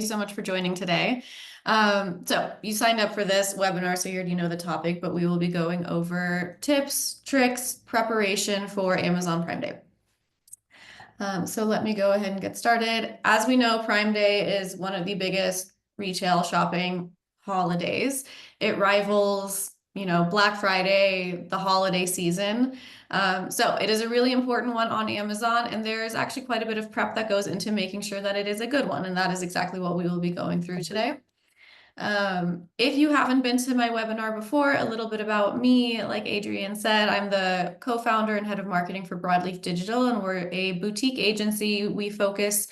so much for joining today. So you signed up for this webinar, so you already know the topic, but we will be going over tips, tricks, preparation for Amazon Prime Day. So let me go ahead and get started. As we know, Prime Day is one of the biggest retail shopping holidays. It rivals, Black Friday, the holiday season. So it is a really important one on Amazon, and there's actually quite a bit of prep that goes into making sure that it is a good one, and that is exactly what we will be going through today. If you haven't been to my webinar before, a little bit about me, like Adrienne said, I'm the co-founder and head of marketing for Broadleaf Digital, and we're a boutique agency. We focus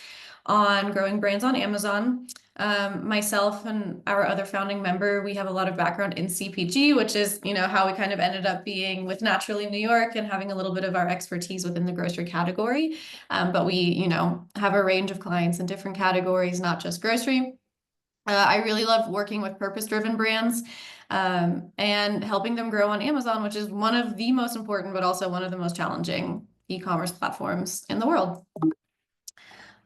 on growing brands on Amazon. Myself and our other founding member, we have a lot of background in CPG, which is, how we kind of ended up being with Naturally New York and having a little bit of our expertise within the grocery category. But we, have a range of clients in different categories, not just grocery. I really love working with purpose-driven brands and helping them grow on Amazon, which is one of the most important, but also one of the most challenging e-commerce platforms in the world.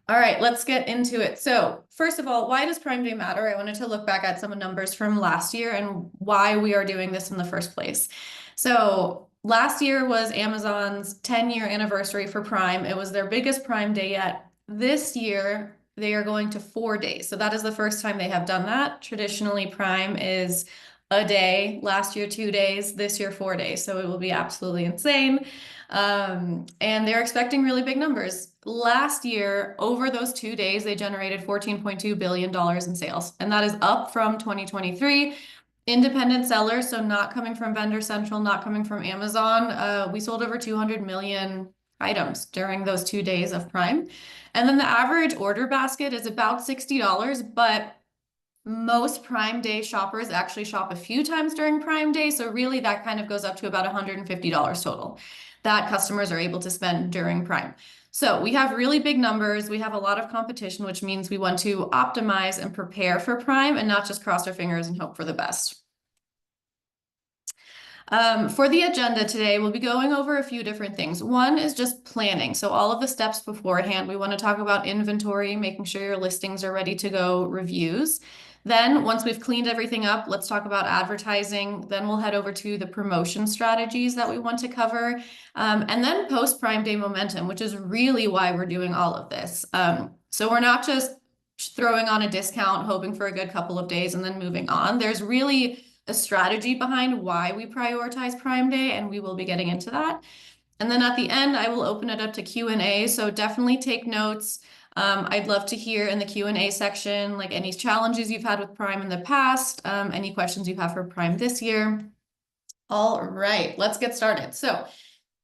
All right, let's get into it. So first of all, why does Prime Day matter? I wanted to look back at some numbers from last year and why we are doing this in the first place. So last year was Amazon's 10-year anniversary for Prime. It was their biggest Prime Day yet. This year, they are going to 4 days. So that is the first time they have done that. Traditionally, Prime is a day. Last year, 2 days. This year, 4 days. So it will be absolutely insane. And they're expecting really big numbers. Last year, over those 2 days, they generated $14.2 billion in sales. And that is up from 2023. Independent sellers, so not coming from Vendor Central, not coming from Amazon. We sold over 200 million items during those 2 days of Prime. And then the average order basket is about $60, but most Prime Day shoppers actually shop a few times during Prime Day. So really that kind of goes up to about $150 total that customers are able to spend during Prime. So we have really big numbers. We have a lot of competition, which means we want to optimize and prepare for Prime and not just cross our fingers and hope for the best. For the agenda today, we'll be going over a few different things. One is just planning. So all of the steps beforehand, we want to talk about inventory, making sure your listings are ready to go, reviews. Then once we've cleaned everything up, let's talk about advertising. Then we'll head over to the promotion strategies that we want to cover. And then post Prime Day momentum, which is really why we're doing all of this. So we're not just throwing on a discount, hoping for a good couple of days and then moving on. There's really a strategy behind why we prioritize Prime Day, and we will be getting into that. And then at the end, I will open it up to Q&A, so definitely take notes. I'd love to hear in the Q&A section, like any challenges you've had with Prime in the past, any questions you have for Prime this year. All right, let's get started. So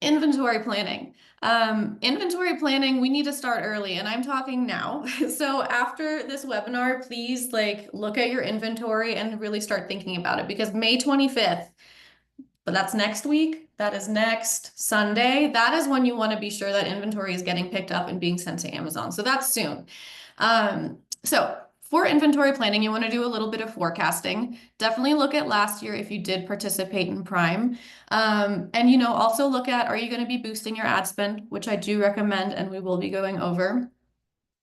inventory planning. Inventory planning, we need to start early, and I'm talking now. So after this webinar, please look at your inventory and really start thinking about it, because May 25th, but that's next week, that is next Sunday, that is when you want to be sure that inventory is getting picked up and being sent to Amazon. So that's soon. So for inventory planning, you want to do a little bit of forecasting. Definitely look at last year if you did participate in Prime. And also look at, are you going to be boosting your ad spend, which I do recommend, and we will be going over,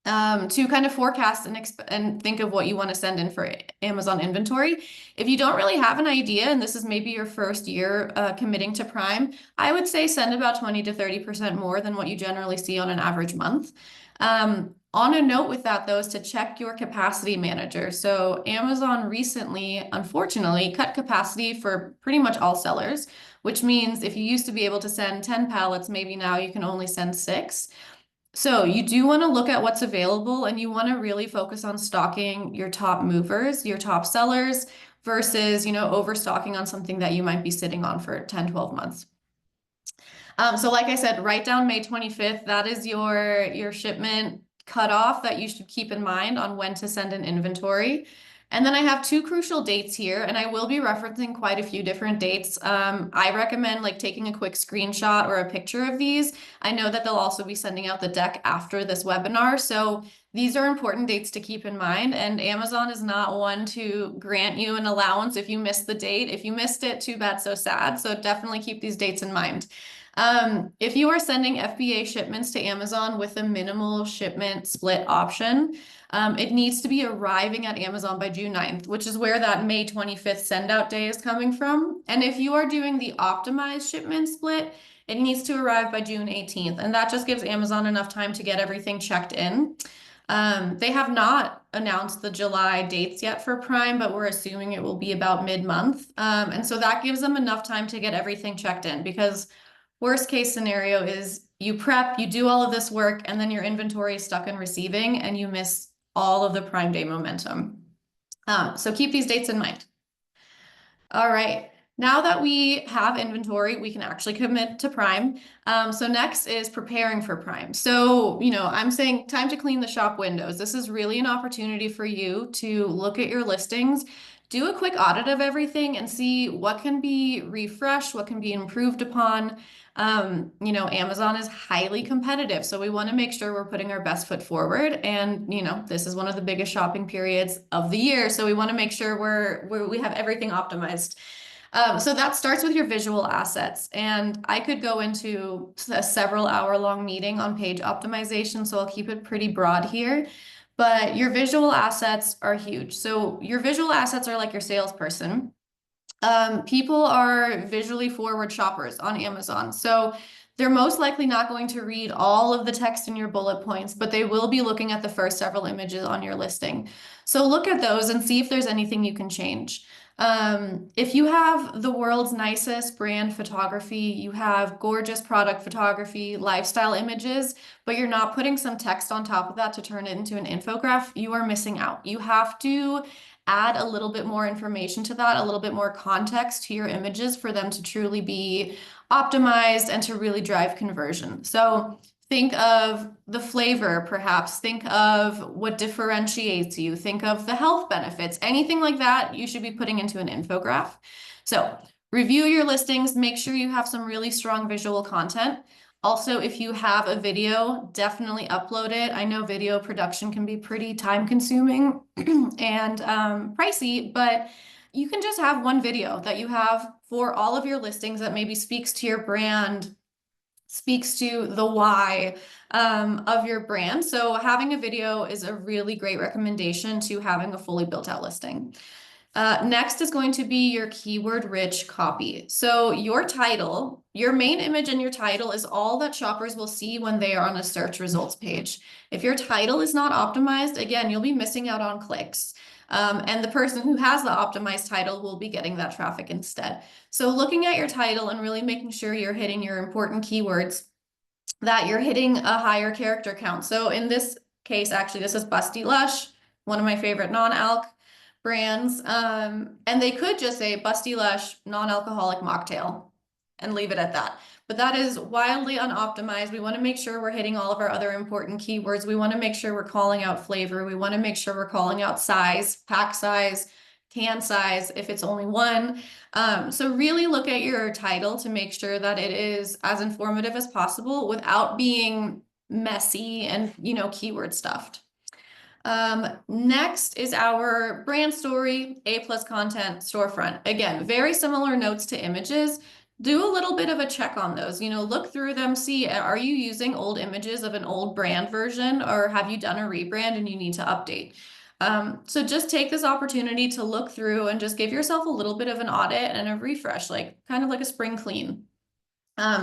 to kind of forecast and think of what you want to send in for Amazon inventory. If you don't really have an idea, and this is maybe your first year committing to Prime, I would say send about 20 to 30% more than what you generally see on an average month. On a note with that, though, is to check your capacity manager. So Amazon recently, unfortunately, cut capacity for pretty much all sellers, which means if you used to be able to send 10 pallets, maybe now you can only send 6. So you do want to look at what's available, and you want to really focus on stocking your top movers, your top sellers, versus, overstocking on something that you might be sitting on for 10, 12 months. So like I said, write down May 25th. That is your shipment cutoff that you should keep in mind on when to send an inventory. And then I have 2 crucial dates here, and I will be referencing quite a few different dates. I recommend taking a quick screenshot or a picture of these. I know that they'll also be sending out the deck after this webinar. So these are important dates to keep in mind, and Amazon is not one to grant you an allowance if you missed the date. If you missed it, too bad, so sad. So definitely keep these dates in mind. If you are sending FBA shipments to Amazon with a minimal shipment split option, It needs to be arriving at Amazon by June 9th, which is where that May 25th send out day is coming from. And if you are doing the optimized shipment split, it needs to arrive by June 18th. And that just gives Amazon enough time to get everything checked in. They have not announced the July dates yet for Prime, but we're assuming it will be about mid-month. And so that gives them enough time to get everything checked in, because worst case scenario is you prep, you do all of this work, and then your inventory is stuck in receiving and you miss all of the Prime Day momentum. So keep these dates in mind. All right. Now that we have inventory, we can actually commit to Prime. So next is preparing for Prime. So, I'm saying time to clean the shop windows. This is really an opportunity for you to look at your listings, do a quick audit of everything and see what can be refreshed, what can be improved upon. Amazon is highly competitive, so we want to make sure we're putting our best foot forward. And, this is one of the biggest shopping periods of the year, so we want to make sure we have everything optimized. So that starts with your visual assets. And I could go into a several hour long meeting on page optimization, so I'll keep it pretty broad here. But your visual assets are huge. So your visual assets are like your salesperson. People are visually forward shoppers on Amazon. So they're most likely not going to read all of the text in your bullet points, but they will be looking at the first several images on your listing. So look at those and see if there's anything you can change. If you have the world's nicest brand photography, you have gorgeous product photography, lifestyle images, but you're not putting some text on top of that to turn it into an infographic, you are missing out. You have to add a little bit more information to that, a little bit more context to your images for them to truly be optimized and to really drive conversion. So think of the flavor, perhaps. Think of what differentiates you. Think of the health benefits. Anything like that, you should be putting into an infographic. So review your listings. Make sure you have some really strong visual content. Also, if you have a video, definitely upload it. I know video production can be pretty time consuming and pricey, but you can just have one video that you have for all of your listings that maybe speaks to your brand, speaks to the why of your brand. So having a video is a really great recommendation to having a fully built out listing. Next is going to be your keyword-rich copy. So your title, your main image and your title is all that shoppers will see when they are on a search results page. If your title is not optimized, again, you'll be missing out on clicks. And the person who has the optimized title will be getting that traffic instead. So looking at your title and really making sure you're hitting your important keywords, that you're hitting a higher character count. So in this case, actually, this is Busty Lush, one of my favorite non-alc brands. And they could just say Busty Lush non-alcoholic mocktail and leave it at that. But that is wildly unoptimized. We want to make sure we're hitting all of our other important keywords. We want to make sure we're calling out flavor. We want to make sure we're calling out size, pack size, can size, if it's only one. So really look at your title to make sure that it is as informative as possible without being messy and, keyword stuffed. Next is our brand story, A+ content, storefront. Again, very similar notes to images. Do a little bit of a check on those, look through them, see, are you using old images of an old brand version, or have you done a rebrand and you need to update? So just take this opportunity to look through and just give yourself a little bit of an audit and a refresh, kind of like a spring clean.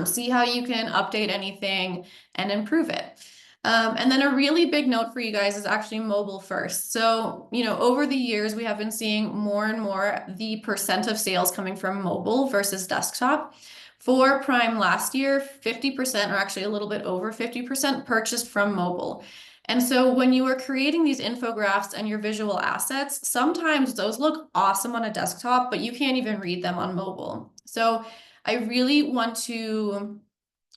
See how you can update anything and improve it. And then a really big note for you guys is actually mobile first. So, over the years, we have been seeing more and more the percent of sales coming from mobile versus desktop. For Prime last year, 50%, or actually a little bit over 50%, purchased from mobile. And so when you are creating these infographics and your visual assets, sometimes those look awesome on a desktop, but you can't even read them on mobile. So I really want to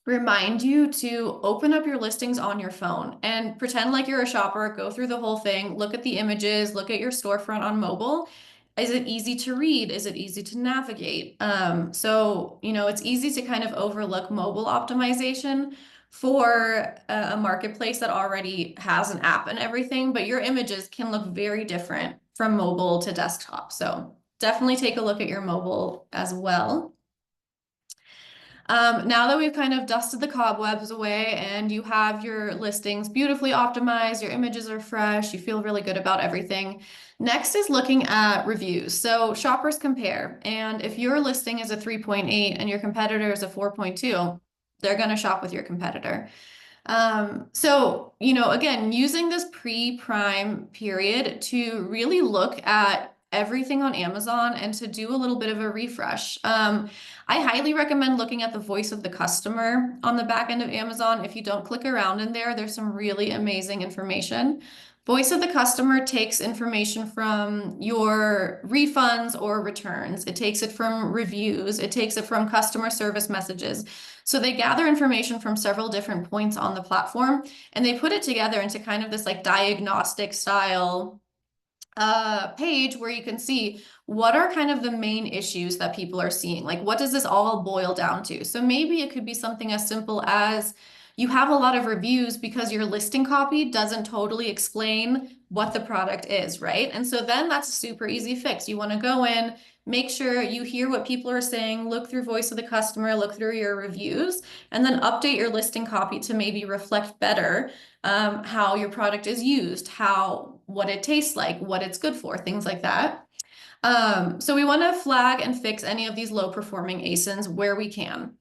remind you to open up your listings on your phone and pretend like you're a shopper, go through the whole thing, look at the images, look at your storefront on mobile. Is it easy to read? Is it easy to navigate? So, it's easy to kind of overlook mobile optimization for a marketplace that already has an app and everything, but your images can look very different from mobile to desktop. So definitely take a look at your mobile as well. Now that we've kind of dusted the cobwebs away and you have your listings beautifully optimized, your images are fresh, you feel really good about everything. Next is looking at reviews. So shoppers compare, and if your listing is a 3.8 and your competitor is a 4.2, they're going to shop with your competitor. Again, using this pre-prime period to really look at everything on Amazon and to do a little bit of a refresh. I highly recommend looking at the voice of the customer on the back end of Amazon. If you don't click around in there, there's some really amazing information. Voice of the customer takes information from your refunds or returns. It takes it from reviews. It takes it from customer service messages. So they gather information from several different points on the platform and they put it together into kind of this like diagnostic style page where you can see what are kind of the main issues that people are seeing. Like, what does this all boil down to? So maybe it could be something as simple as you have a lot of reviews because your listing copy doesn't totally explain what the product is, right? And so then that's a super easy fix. You want to go in, make sure you hear what people are saying, look through voice of the customer, look through your reviews, and then update your listing copy to maybe reflect better how your product is used, what it tastes like, what it's good for, things like that. So we want to flag and fix any of these low performing ASINs where we can.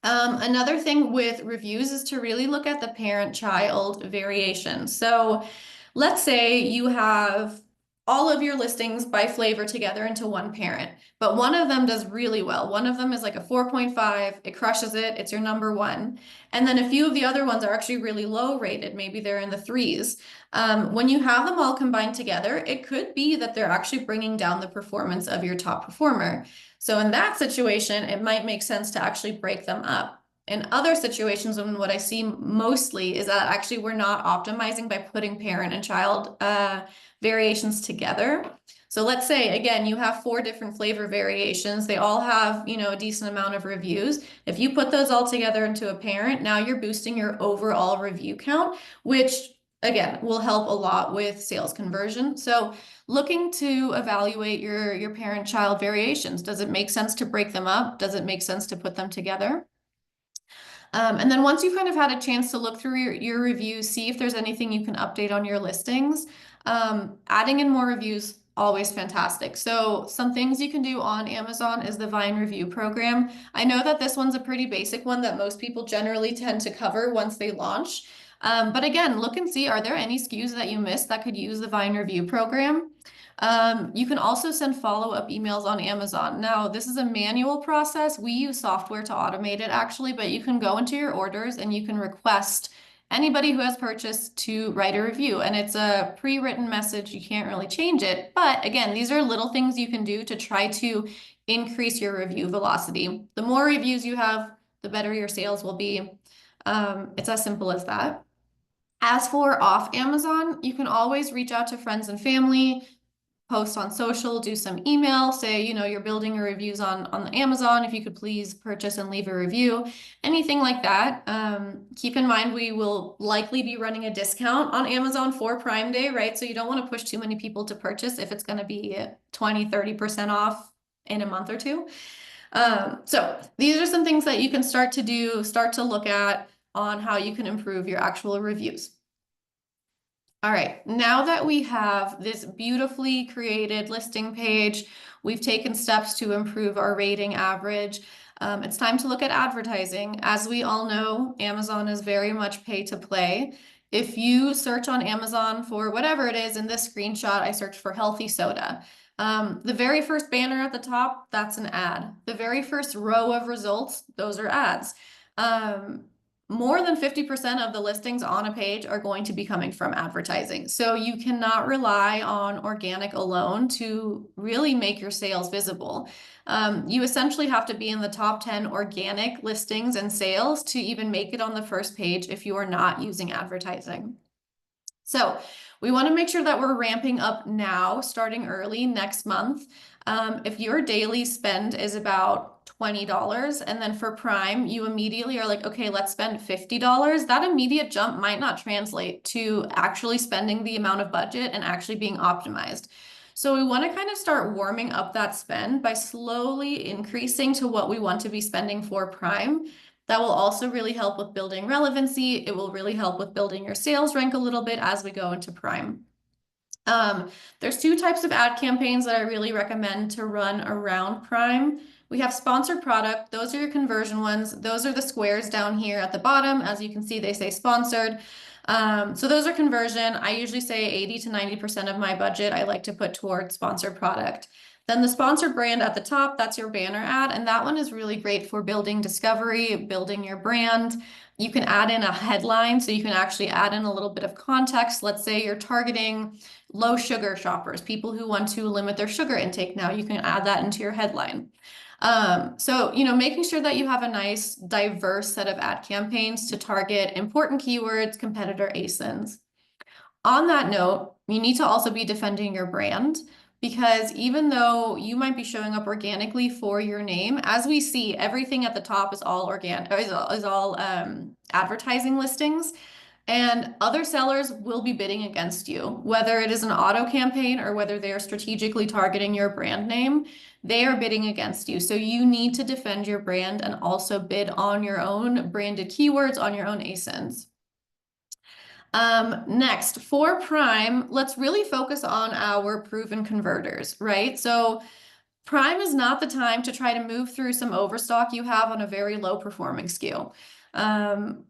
Another thing with reviews is to really look at the parent-child variation. So let's say you have all of your listings by flavor together into one parent, but one of them does really well. One of them is like a 4.5, it crushes it, it's your number one. And then a few of the other ones are actually really low rated, maybe they're in the threes. When you have them all combined together, it could be that they're actually bringing down the performance of your top performer. So in that situation, it might make sense to actually break them up. In other situations, when what I see mostly is that actually we're not optimizing by putting parent and child variations together. So let's say, again, you have 4 different flavor variations. They all have, a decent amount of reviews. If you put those all together into a parent, now you're boosting your overall review count, which again, will help a lot with sales conversion. So looking to evaluate your parent-child variations. Does it make sense to break them up? Does it make sense to put them together? And then once you've kind of had a chance to look through your reviews, see if there's anything you can update on your listings. Adding in more reviews, always fantastic. So some things you can do on Amazon is the Vine review program. I know that this one's a pretty basic one that most people generally tend to cover once they launch. But again, look and see, are there any SKUs that you missed that could use the Vine review program? You can also send follow-up emails on Amazon. Now, this is a manual process. We use software to automate it actually, but you can go into your orders and you can request anybody who has purchased to write a review. And it's a pre-written message. You can't really change it. But again, these are little things you can do to try to increase your review velocity. The more reviews you have, the better your sales will be. It's as simple as that. As for off Amazon, you can always reach out to friends and family, post on social, do some email, say, you're building your reviews on Amazon. If you could please purchase and leave a review, anything like that. Keep in mind, we will likely be running a discount on Amazon for Prime Day, right? So you don't want to push too many people to purchase if it's going to be 20, 30% off in a month or two. So these are some things that you can start to look at on how you can improve your actual reviews. All right, now that we have this beautifully created listing page, we've taken steps to improve our rating average. It's time to look at advertising. As we all know, Amazon is very much pay to play. If you search on Amazon for whatever it is, in this screenshot, I searched for healthy soda. The very first banner at the top, that's an ad. The very first row of results, those are ads. More than 50% of the listings on a page are going to be coming from advertising. So you cannot rely on organic alone to really make your sales visible. You essentially have to be in the top 10 organic listings and sales to even make it on the first page if you are not using advertising. So we want to make sure that we're ramping up now, starting early next month. If your daily spend is about $20, and then for Prime, you immediately are like, okay, let's spend $50. That immediate jump might not translate to actually spending the amount of budget and actually being optimized. So we want to kind of start warming up that spend by slowly increasing to what we want to be spending for Prime. That will also really help with building relevancy. It will really help with building your sales rank a little bit as we go into Prime. There's two types of ad campaigns that I really recommend to run around Prime. We have sponsored product. Those are your conversion ones. Those are the squares down here at the bottom. As you can see, they say sponsored. So those are conversion. I usually say 80 to 90% of my budget I like to put towards sponsored product. Then the sponsored brand at the top, that's your banner ad. And that one is really great for building discovery, building your brand. You can add in a headline, so you can actually add in a little bit of context. Let's say you're targeting low sugar shoppers, people who want to limit their sugar intake. Now you can add that into your headline. So, making sure that you have a nice, diverse set of ad campaigns to target important keywords, competitor ASINs. On that note, you need to also be defending your brand, because even though you might be showing up organically for your name, as we see, everything at the top is all organic, is all advertising listings. And other sellers will be bidding against you, whether it is an auto campaign or whether they are strategically targeting your brand name, they are bidding against you. So you need to defend your brand and also bid on your own branded keywords, on your own ASINs. Next, for Prime, let's really focus on our proven converters, right? So Prime is not the time to try to move through some overstock you have on a very low performing SKU.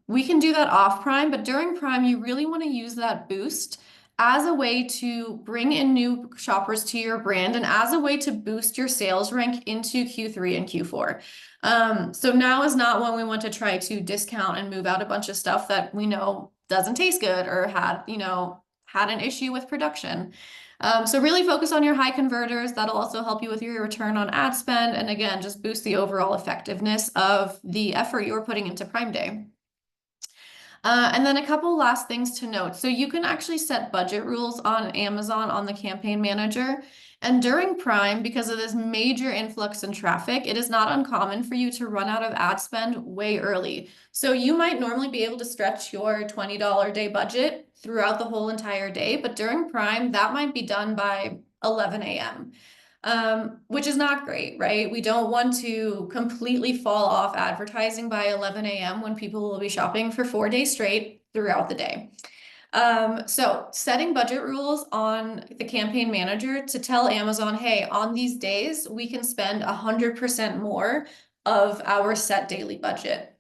We can do that off Prime, but during Prime, you really want to use that boost as a way to bring in new shoppers to your brand and as a way to boost your sales rank into Q3 and Q4. So now is not when we want to try to discount and move out a bunch of stuff that we know doesn't taste good or had an issue with production. So really focus on your high converters. That'll also help you with your return on ad spend. And again, just boost the overall effectiveness of the effort you're putting into Prime Day. And then a couple last things to note. So you can actually set budget rules on Amazon on the campaign manager. And during Prime, because of this major influx in traffic, it is not uncommon for you to run out of ad spend way early. So you might normally be able to stretch your $20 day budget throughout the whole entire day, but during Prime, that might be done by 11 a.m. Which is not great, right? We don't want to completely fall off advertising by 11 a.m. when people will be shopping for 4 days straight throughout the day. So setting budget rules on the campaign manager to tell Amazon, hey, on these days, we can spend 100% more of our set daily budget.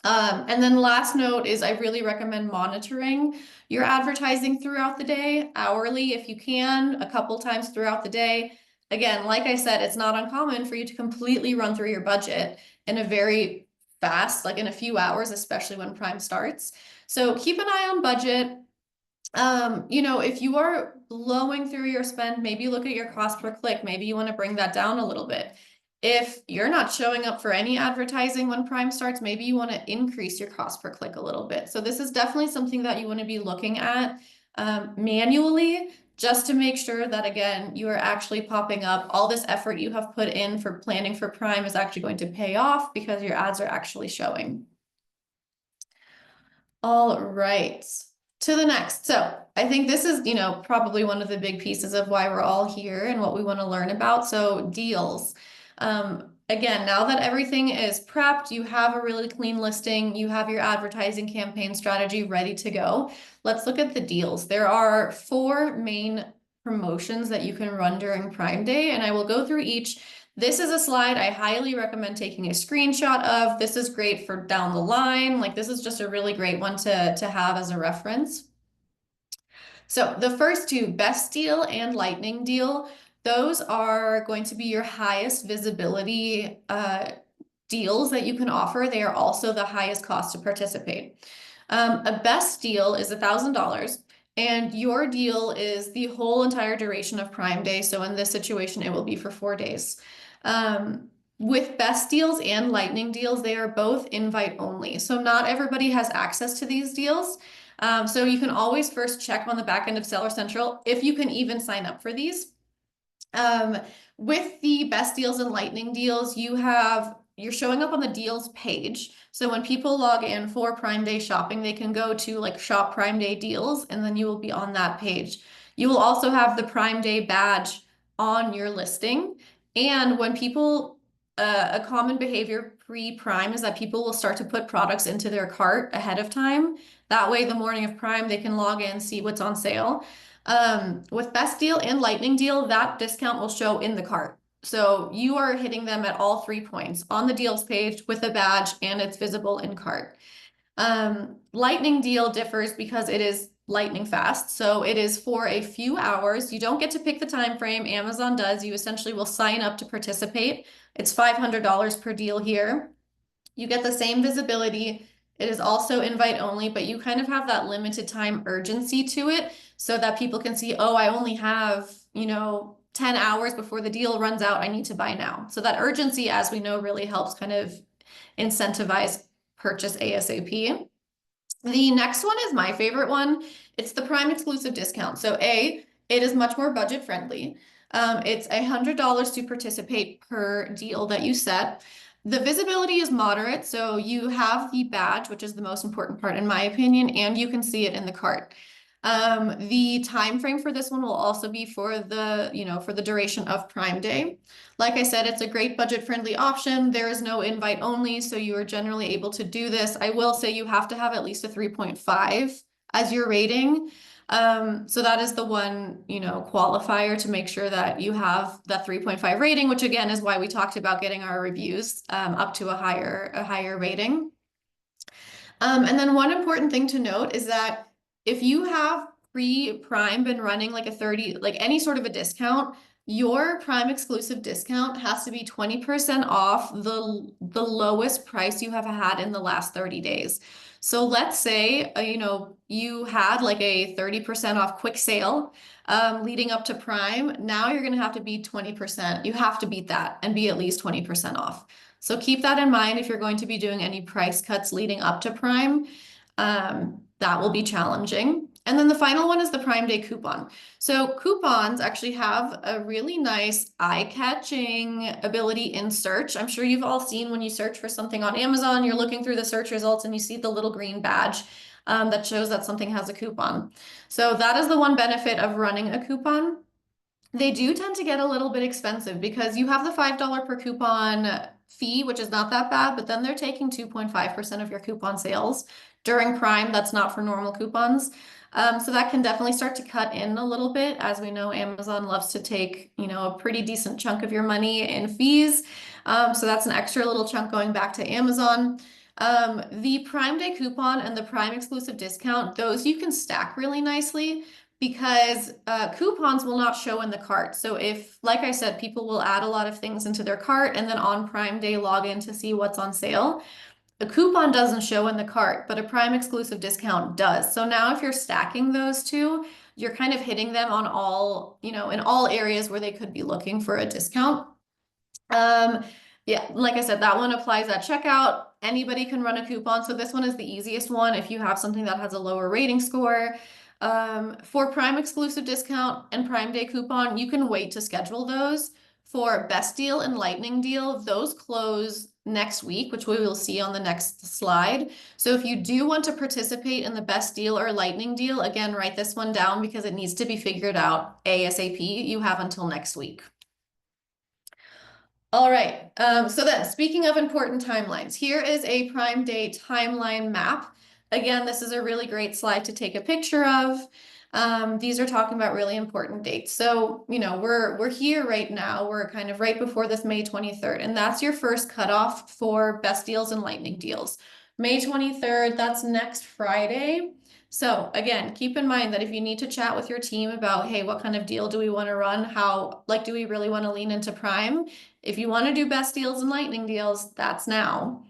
And then last note is I really recommend monitoring your advertising throughout the day, hourly if you can, a couple times throughout the day. Again, like I said, it's not uncommon for you to completely run through your budget in a very fast, like in a few hours, especially when Prime starts. So keep an eye on budget. If you are blowing through your spend, maybe look at your cost per click. Maybe you want to bring that down a little bit. If you're not showing up for any advertising when Prime starts, maybe you want to increase your cost per click a little bit. So this is definitely something that you want to be looking at manually, just to make sure that, again, you are actually popping up. All this effort you have put in for planning for Prime is actually going to pay off because your ads are actually showing. All right, to the next. So I think this is, probably one of the big pieces of why we're all here and what we want to learn about. So deals. Again, now that everything is prepped, you have a really clean listing, you have your advertising campaign strategy ready to go. Let's look at the deals. There are 4 main promotions that you can run during Prime Day, and I will go through each. This is a slide I highly recommend taking a screenshot of. This is great for down the line. Like, this is just a really great one to have as a reference. So the first 2, Best Deal and Lightning Deal, those are going to be your highest visibility deals that you can offer. They are also the highest cost to participate. A best deal is $1,000, and your deal is the whole entire duration of Prime Day. So in this situation, it will be for 4 days. With best deals and lightning deals, they are both invite only. So not everybody has access to these deals. So you can always first check on the back end of Seller Central if you can even sign up for these. With the best deals and lightning deals, you're showing up on the deals page. So when people log in for Prime Day shopping, they can go to like shop Prime Day deals, and then you will be on that page. You will also have the Prime Day badge on your listing. And when people, a common behavior pre-Prime is that people will start to put products into their cart ahead of time. That way, the morning of Prime, they can log in, see what's on sale. With Best Deal and Lightning Deal, that discount will show in the cart. So you are hitting them at all 3 points on the deals page with a badge and it's visible in cart. Lightning Deal differs because it is lightning fast. So it is for a few hours. You don't get to pick the time frame. Amazon does. You essentially will sign up to participate. It's $500 per deal here. You get the same visibility. It is also invite only, but you kind of have that limited time urgency to it so that people can see, oh, I only have, 10 hours before the deal runs out. I need to buy now. So that urgency, as we know, really helps kind of incentivize purchase ASAP. The next one is my favorite one. It's the Prime exclusive discount. So it is much more budget friendly. It's $100 to participate per deal that you set. The visibility is moderate, so you have the badge, which is the most important part in my opinion, and you can see it in the cart. The time frame for this one will also be for the duration of Prime Day. Like I said, it's a great budget-friendly option. There is no invite only, so you are generally able to do this. I will say you have to have at least a 3.5 as your rating. So that is the one, qualifier to make sure that you have that 3.5 rating, which again is why we talked about getting our reviews up to a higher rating. And then one important thing to note is that if you have pre-Prime been running like a 30, like any sort of a discount, your Prime exclusive discount has to be 20% off the lowest price you have had in the last 30 days. So let's say, you had like a 30% off quick sale leading up to Prime. Now you're going to have to beat 20%. You have to beat that and be at least 20% off. So keep that in mind if you're going to be doing any price cuts leading up to Prime. That will be challenging. And then the final one is the Prime Day coupon. So coupons actually have a really nice eye-catching ability in search. I'm sure you've all seen when you search for something on Amazon, you're looking through the search results and you see the little green badge that shows that something has a coupon. So that is the one benefit of running a coupon. They do tend to get a little bit expensive because you have the $5 per coupon fee, which is not that bad, but then they're taking 2.5% of your coupon sales during Prime. That's not for normal coupons. So that can definitely start to cut in a little bit. As we know, Amazon loves to take, a pretty decent chunk of your money in fees. So that's an extra little chunk going back to Amazon. The Prime Day coupon and the Prime exclusive discount, those you can stack really nicely because coupons will not show in the cart. So if, like I said, people will add a lot of things into their cart and then on Prime Day log in to see what's on sale. A coupon doesn't show in the cart, but a Prime exclusive discount does. So now if you're stacking those two, you're kind of hitting them on all, in all areas where they could be looking for a discount. Yeah, like I said, that one applies at checkout. Anybody can run a coupon. So this one is the easiest one if you have something that has a lower rating score. For Prime exclusive discount and Prime Day coupon, you can wait to schedule those. For Best Deal and Lightning Deal, those close next week, which we will see on the next slide. So if you do want to participate in the Best Deal or Lightning Deal, again, write this one down because it needs to be figured out ASAP. You have until next week. All right, so then speaking of important timelines, here is a Prime Day timeline map. Again, this is a really great slide to take a picture of. These are talking about really important dates. So, we're here right now. We're kind of right before this May 23rd, and that's your first cutoff for Best Deals and Lightning Deals. May 23rd, that's next Friday. So again, keep in mind that if you need to chat with your team about, hey, what kind of deal do we want to run? Do we really want to lean into Prime? If you want to do Best Deals and Lightning Deals, that's now.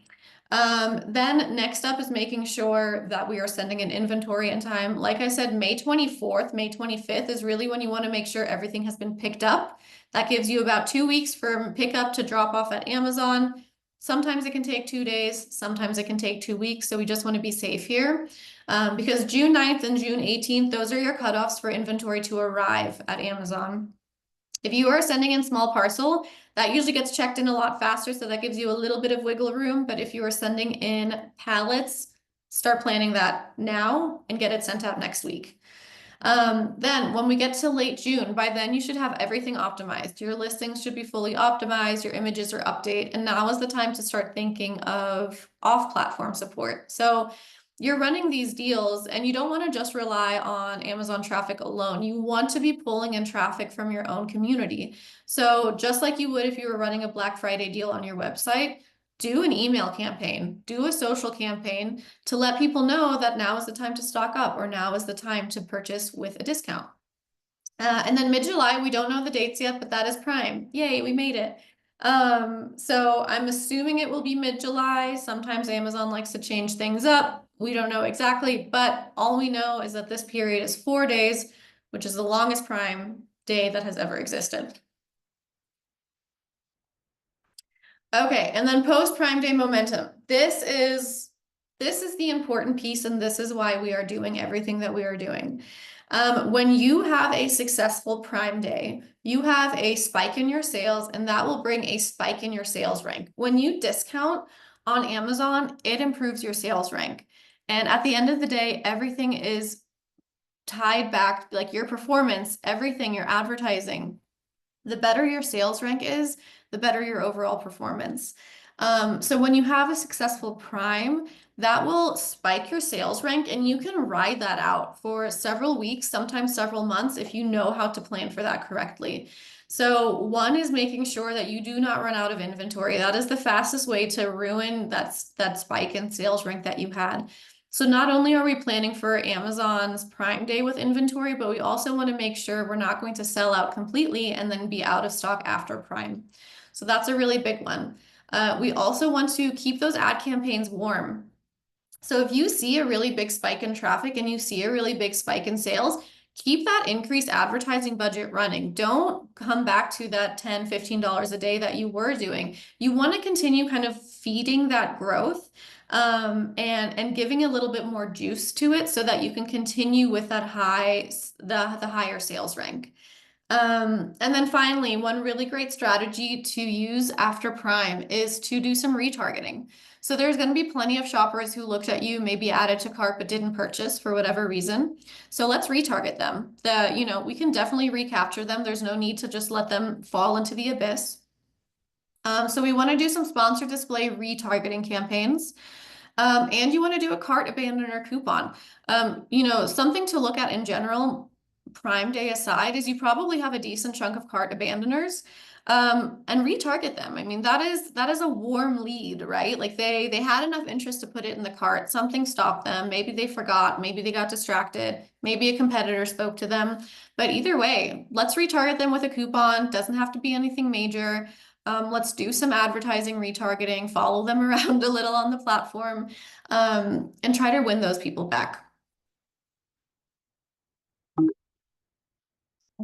Then next up is making sure that we are sending an inventory in time. Like I said, May 24th, May 25th is really when you want to make sure everything has been picked up. That gives you about 2 weeks from pickup to drop off at Amazon. Sometimes it can take 2 days, sometimes it can take 2 weeks. So we just want to be safe here. Because June 9th and June 18th, those are your cutoffs for inventory to arrive at Amazon. If you are sending in small parcel, that usually gets checked in a lot faster, so that gives you a little bit of wiggle room. But if you are sending in pallets, start planning that now and get it sent out next week. Then when we get to late June, by then you should have everything optimized. Your listings should be fully optimized, your images are updated, and now is the time to start thinking of off-platform support. So you're running these deals and you don't want to just rely on Amazon traffic alone. You want to be pulling in traffic from your own community. So just like you would if you were running a Black Friday deal on your website, do an email campaign, do a social campaign to let people know that now is the time to stock up or now is the time to purchase with a discount. And then mid-July, we don't know the dates yet, but that is Prime. Yay, we made it. So I'm assuming it will be mid-July. Sometimes Amazon likes to change things up. We don't know exactly, but all we know is that this period is 4 days, which is the longest Prime day that has ever existed. Okay, and then post Prime Day momentum. This is the important piece, and this is why we are doing everything that we are doing. When you have a successful Prime Day, you have a spike in your sales, and that will bring a spike in your sales rank. When you discount on Amazon, it improves your sales rank. And at the end of the day, everything is tied back, like your performance, everything, your advertising. The better your sales rank is, the better your overall performance. So when you have a successful Prime, that will spike your sales rank and you can ride that out for several weeks, sometimes several months, if you know how to plan for that correctly. So one is making sure that you do not run out of inventory. That is the fastest way to ruin that spike in sales rank that you had. So not only are we planning for Amazon's Prime Day with inventory, but we also want to make sure we're not going to sell out completely and then be out of stock after Prime. So that's a really big one. We also want to keep those ad campaigns warm. So if you see a really big spike in traffic and you see a really big spike in sales, keep that increased advertising budget running. Don't come back to that $10, $15 a day that you were doing. You want to continue kind of feeding that growth and giving a little bit more juice to it so that you can continue with that the higher sales rank. And then finally, one really great strategy to use after Prime is to do some retargeting. So there's going to be plenty of shoppers who looked at you, maybe added to cart, but didn't purchase for whatever reason. So let's retarget them. We can definitely recapture them. There's no need to just let them fall into the abyss. So we want to do some sponsored display retargeting campaigns. And you want to do a cart abandoner coupon. Something to look at in general, Prime Day aside, is you probably have a decent chunk of cart abandoners. And retarget them. I mean, that is a warm lead, right? Like they had enough interest to put it in the cart. Something stopped them. Maybe they forgot. Maybe they got distracted. Maybe a competitor spoke to them. But either way, let's retarget them with a coupon. Doesn't have to be anything major. Let's do some advertising retargeting, follow them around a little on the platform, and try to win those people back.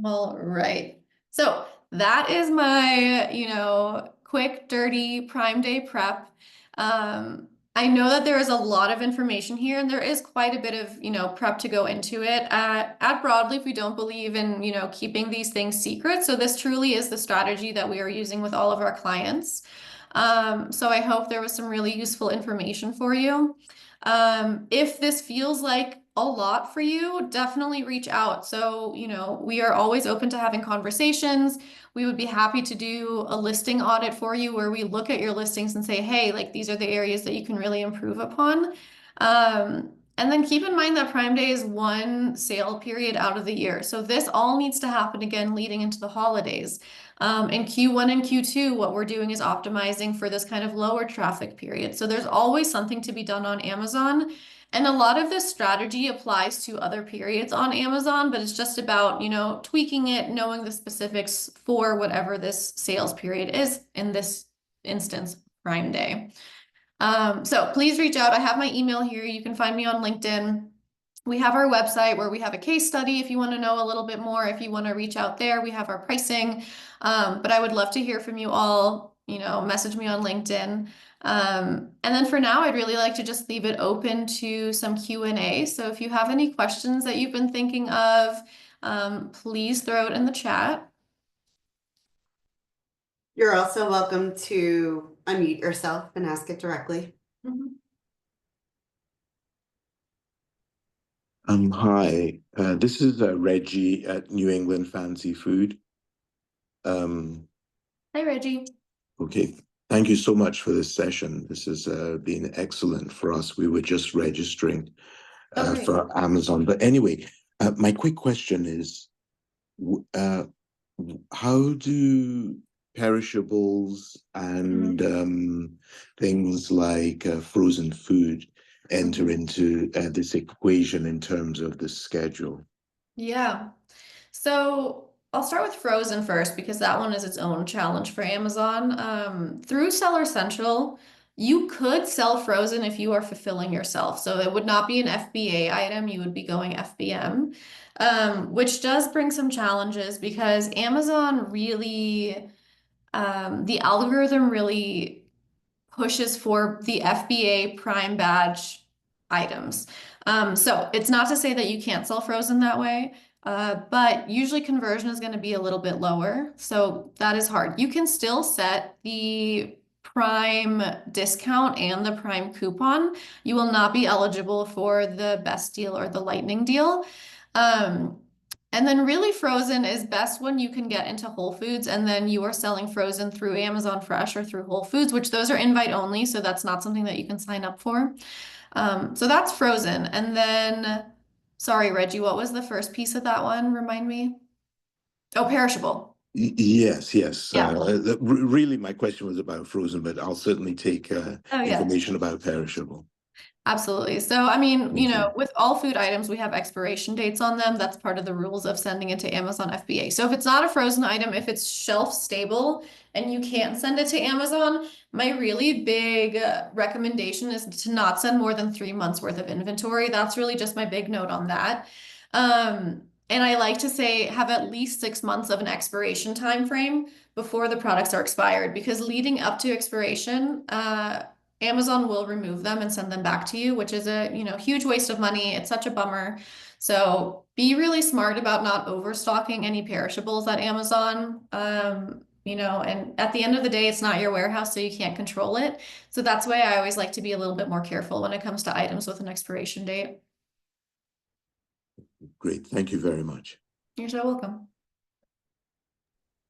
All right. So that is my, quick, dirty Prime Day prep. I know that there is a lot of information here and there is quite a bit of, prep to go into it. At Broadleaf, we don't believe in, keeping these things secret. So this truly is the strategy that we are using with all of our clients. So I hope there was some really useful information for you. If this feels like a lot for you, definitely reach out. So, we are always open to having conversations. We would be happy to do a listing audit for you where we look at your listings and say, hey, like these are the areas that you can really improve upon. And then keep in mind that Prime Day is one sale period out of the year. So this all needs to happen again leading into the holidays. In Q1 and Q2, what we're doing is optimizing for this kind of lower traffic period. So there's always something to be done on Amazon. And a lot of this strategy applies to other periods on Amazon, but it's just about, tweaking it, knowing the specifics for whatever this sales period is, in this instance, Prime Day. So please reach out. I have my email here. You can find me on LinkedIn. We have our website where we have a case study if you want to know a little bit more. If you want to reach out there, we have our pricing. But I would love to hear from you all. Message me on LinkedIn. And then for now, I'd really like to just leave it open to some Q&A. So if you have any questions that you've been thinking of, please throw it in the chat. You're also welcome to unmute yourself and ask it directly. Hi, this is Reggie at New England Fancy Food. Um, Hi, Reggie. okay, thank you so much for this session. This has been excellent for us. We were just registering Oh, great. for Amazon. But anyway, my quick question is, how do perishables and things like frozen food enter into this equation in terms of the schedule? Yeah. So I'll start with Frozen first because that one is its own challenge for Amazon. Through Seller Central, you could sell Frozen if you are fulfilling yourself. So it would not be an FBA item, you would be going FBM, which does bring some challenges because Amazon really, the algorithm really pushes for the FBA Prime badge items. So it's not to say that you can't sell Frozen that way, but usually conversion is going to be a little bit lower. So that is hard. You can still set the Prime discount and the Prime coupon. You will not be eligible for the best deal or the lightning deal. Um, and then really Frozen is best when you can get into Whole Foods and then you are selling Frozen through Amazon Fresh or through Whole Foods, which those are invite only, so that's not something that you can sign up for. So that's Frozen. And then, sorry, Reggie, what was the first piece of that one? Remind me. Oh, perishable. Yes, yes. Yeah. Really, my question was about frozen, but I'll certainly take Oh, yeah. information about perishable. Absolutely. So, I mean, Thank you. with all food items, we have expiration dates on them. That's part of the rules of sending it to Amazon FBA. So, if it's not a frozen item, if it's shelf stable and you can't send it to Amazon, my really big recommendation is to not send more than 3 months worth of inventory. That's really just my big note on that. And I like to say have at least 6 months of an expiration time frame before the products are expired because leading up to expiration, Amazon will remove them and send them back to you, which is a, huge waste of money. It's such a bummer. So be really smart about not overstocking any perishables at Amazon. And at the end of the day, it's not your warehouse, so you can't control it. So that's why I always like to be a little bit more careful when it comes to items with an expiration date. Great. Thank you very much. You're so welcome.